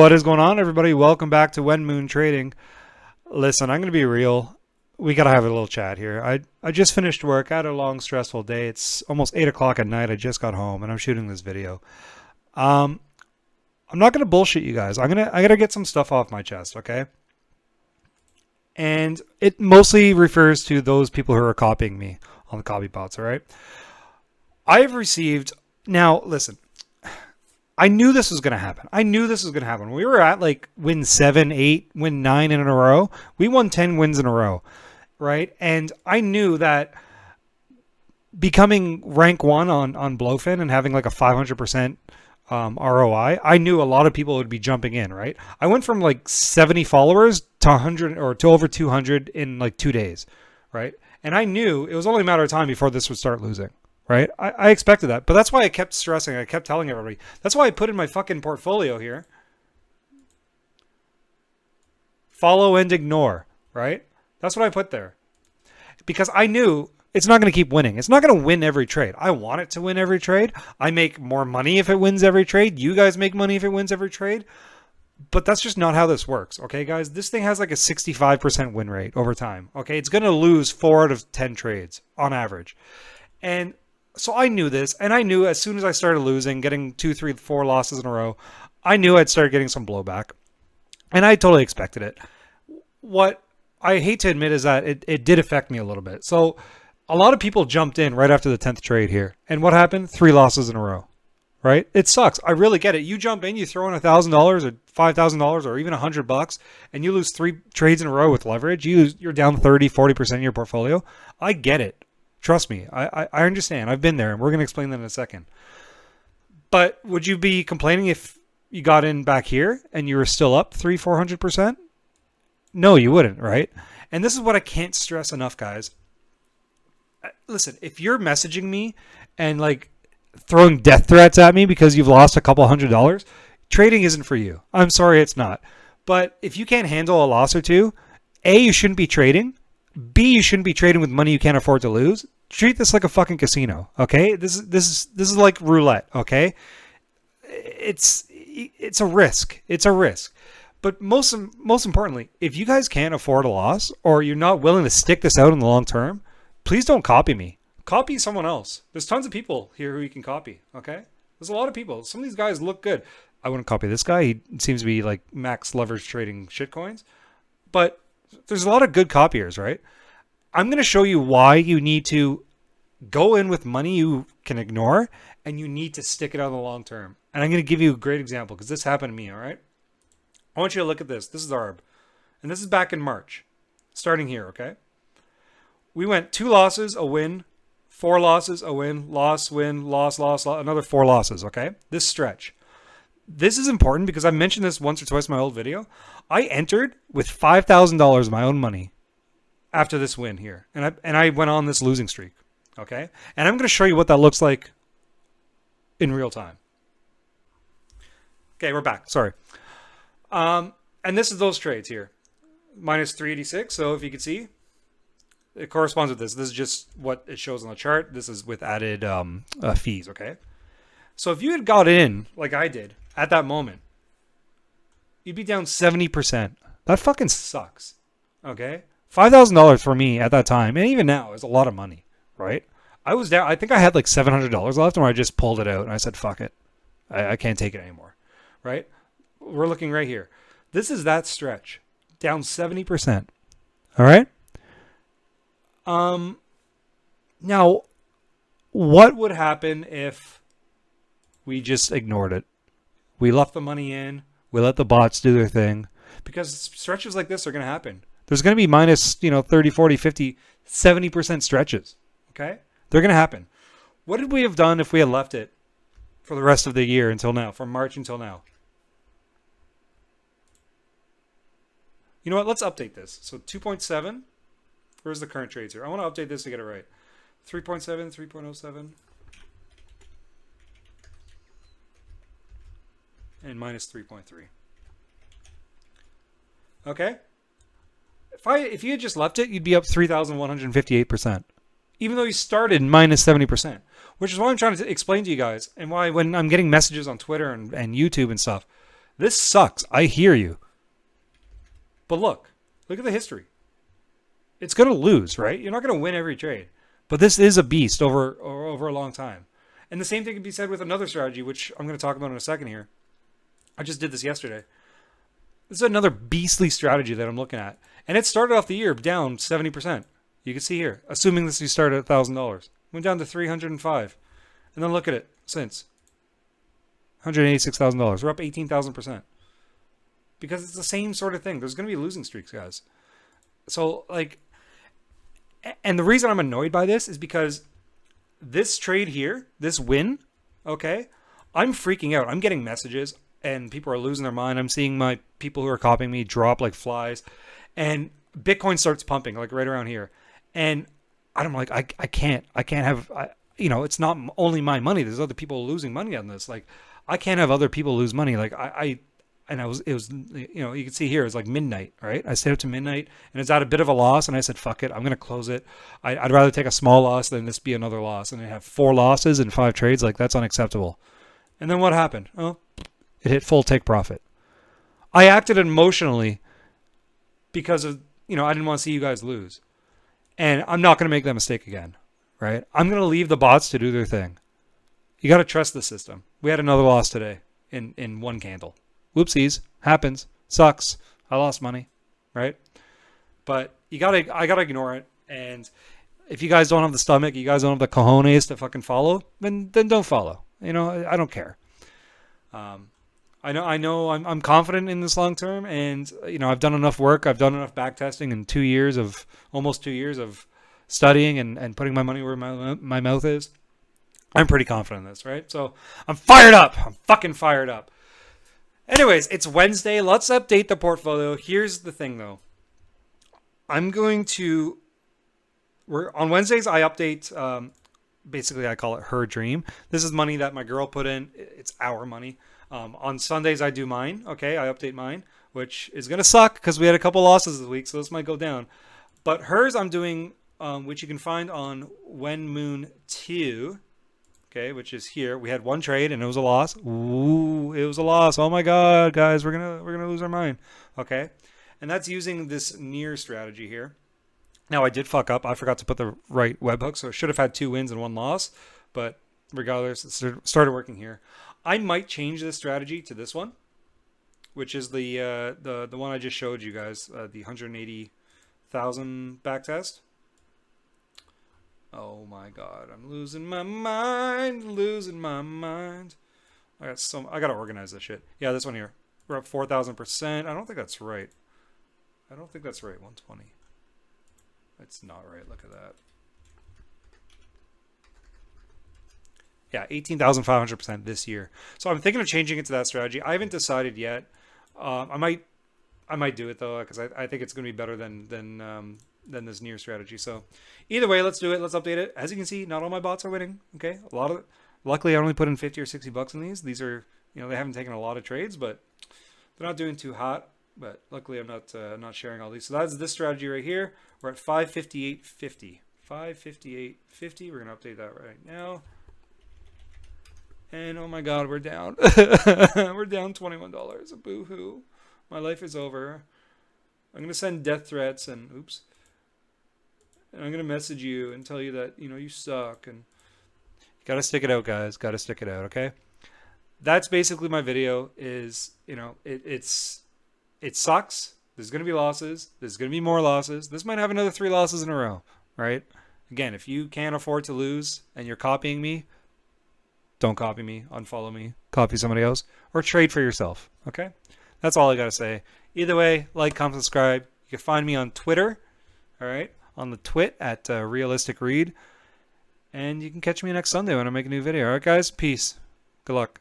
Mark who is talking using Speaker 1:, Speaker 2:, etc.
Speaker 1: What is going on, everybody? Welcome back to When Moon Trading. Listen, I'm going to be real. We got to have a little chat here. I just finished work. I had a long, stressful day. It's almost 8 o'clock at night. I just got home, and I'm shooting this video. I'm not going to bullshit you guys. I got to get some stuff off my chest, okay? And it mostly refers to those people who are copying me on the copy bots, all right? I've received... Now, listen. I knew this was going to happen. We were at like win 7, 8, win 9 in a row. We won 10 wins in a row, right? And I knew that becoming rank 1 on BLOFIN and having like a 500% ROI, I knew a lot of people would be jumping in, right? I went from like 70 followers to 100 or to over 200 in like 2 days, right? And I knew it was only a matter of time before this would start losing. Right? I expected that. But that's why I kept stressing. I kept telling everybody. That's why I put in my fucking portfolio here. Follow and ignore. Right? That's what I put there. Because I knew it's not going to keep winning. It's not going to win every trade. I want it to win every trade. I make more money if it wins every trade. You guys make money if it wins every trade. But that's just not how this works. Okay, guys? This thing has like a 65% win rate over time. Okay? It's going to lose 4 out of 10 trades on average. And... so I knew this, and I knew as soon as I started losing, getting 2, 3, 4 losses in a row, I knew I'd start getting some blowback. And I totally expected it. What I hate to admit is that it did affect me a little bit. So a lot of people jumped in right after the 10th trade here. And what happened? 3 losses in a row. Right? It sucks. I really get it. You jump in, you throw in $1,000 or $5,000 or even $100, and you lose 3 trades in a row with leverage. You're down 30, 40% of your portfolio. I get it. Trust me, I understand. I've been there, and we're going to explain that in a second. But would you be complaining if you got in back here and you were still up 300-400%? No, you wouldn't, right? And this is what I can't stress enough, guys. Listen, if you're messaging me and like throwing death threats at me because you've lost a couple $100, trading isn't for you. I'm sorry, it's not. But if you can't handle a loss or two, A, you shouldn't be trading. B, you shouldn't be trading with money you can't afford to lose. Treat this like a fucking casino, okay? This is like roulette, okay? It's a risk. It's a risk. But most importantly, if you guys can't afford a loss or you're not willing to stick this out in the long term, please don't copy me. Copy someone else. There's tons of people here who you can copy, okay? There's a lot of people. Some of these guys look good. I wouldn't copy this guy. He seems to be like max leverage trading shitcoins. But there's a lot of good copiers, right? I'm going to show you why you need to go in with money you can ignore and you need to stick it out in the long term. And I'm going to give you a great example because this happened to me, all right? I want you to look at this. This is ARB. And this is back in March, starting here, okay? We went 2 losses, a win, 4 losses, a win, loss, win, loss, another 4 losses, okay? This stretch. This is important because I mentioned this once or twice in my old video. I entered with $5,000 of my own money after this win here. And I went on this losing streak. Okay? And I'm going to show you what that looks like in real time. Okay, we're back. Sorry. And this is those trades here. Minus 386. So if you can see, it corresponds with this. This is just what it shows on the chart. This is with added fees. Okay? So if you had got in like I did at that moment, you'd be down 70%. That fucking sucks. Okay? $5,000 for me at that time, and even now, is a lot of money, right? I was down. I think I had like $700 left, and I just pulled it out, and I said, fuck it. I can't take it anymore, right? We're looking right here. This is that stretch. Down 70%. All right? Now, what would happen if we just ignored it? We left the money in. We let the bots do their thing. Because stretches like this are going to happen. There's going to be minus, 30, 40, 50, 70% stretches. Okay? They're going to happen. What would we have done if we had left it for the rest of the year until now, from March until now? You know what? Let's update this. So 2.7. Where's the current trades here? I want to update this to get it right. 3.7, 3.07. And minus 3.3. Okay? If you had just left it, you'd be up 3,158%. Even though you started minus 70%. Which is why I'm trying to explain to you guys, and why when I'm getting messages on Twitter and YouTube and stuff, This sucks. I hear you. But look at the history. It's going to lose, right? You're not going to win every trade. But this is a beast over a long time. And the same thing can be said with another strategy, which I'm going to talk about in a second here. I just did this yesterday. This is another beastly strategy that I'm looking at. And it started off the year down 70%. You can see here, assuming this you started at $1,000. Went down to 305. And then look at it since. $186,000. We're up 18,000%. Because it's the same sort of thing. There's going to be losing streaks, guys. So, like, and the reason I'm annoyed by this is because this trade here, this win, okay, I'm freaking out. I'm getting messages and people are losing their mind. I'm seeing my people who are copying me drop like flies, and Bitcoin starts pumping like right around here. And I'm like, I can't have, you know, it's not only my money. There's other people losing money on this. Like, I can't have other people lose money. Like it was, you know, you can see here, it's like midnight, right? I stayed up to midnight and it's at a bit of a loss. And I said, fuck it, I'm going to close it. I'd rather take a small loss than this be another loss. And I have 4 losses in 5 trades. Like, that's unacceptable. And then what happened? Oh, it hit full take profit. I acted emotionally because of, you know, I didn't want to see you guys lose. And I'm not going to make that mistake again, right? I'm going to leave the bots to do their thing. You got to trust the system. We had another loss today in one candle. Whoopsies. Happens. Sucks. I lost money, right? But I gotta ignore it. And if you guys don't have the stomach, you guys don't have the cojones to fucking follow, then don't follow. You know, I don't care. I know I'm confident in this long term, and you know, I've done enough work. I've done enough back testing in almost 2 years of studying and putting my money where my mouth is. I'm pretty confident in this, right? So I'm fired up. I'm fucking fired up. Anyways, it's Wednesday. Let's update the portfolio. Here's the thing, though. On Wednesdays, I update, basically I call it her dream. This is money that my girl put in. It's our money. On Sundays, I do mine. Okay, I update mine, which is going to suck because we had a couple losses this week, so this might go down. But hers I'm doing, which you can find on When Moon 2. Okay, which is here. We had one trade and it was a loss. Ooh, it was a loss. Oh my god, guys, we're gonna lose our mind. Okay, and that's using this near strategy here. Now I did fuck up. I forgot to put the right webhook, so I should have had 2 wins and 1 loss. But regardless, it started working here. I might change this strategy to this one, which is the one I just showed you guys, the 180,000 back test. Oh my god, I'm losing my mind, I gotta organize this shit. Yeah, this one here. We're up 4,000%. I don't think that's right. 120. That's not right. Look at that. Yeah, 18,500% this year. So I'm thinking of changing it to that strategy. I haven't decided yet. I might do it though, because I think it's going to be better than this near strategy. So either way, let's do it. Let's update it. As you can see, not all my bots are winning. Okay, a lot of. Luckily, I only put in 50 or 60 bucks in these. These are, you know, they haven't taken a lot of trades, but they're not doing too hot. But luckily, I'm not sharing all these. So that's this strategy right here. We're at 558.50. 558.50. We're gonna update that right now. And oh my god, we're down. We're down $21. Boo hoo. My life is over. I'm gonna send death threats and oops. And I'm gonna message you and tell you that, you know, you suck, and you gotta stick it out, guys. Gotta stick it out, okay? That's basically my video. Is, you know, it sucks. There's gonna be losses. There's gonna be more losses. This might have another 3 losses in a row, right? Again, if you can't afford to lose and you're copying me, don't copy me, unfollow me, copy somebody else, or trade for yourself, okay? That's all I gotta say. Either way, like, comment, subscribe. You can find me on Twitter, all right? On the twit at Realistic Read. And you can catch me next Sunday when I make a new video. All right, guys? Peace. Good luck.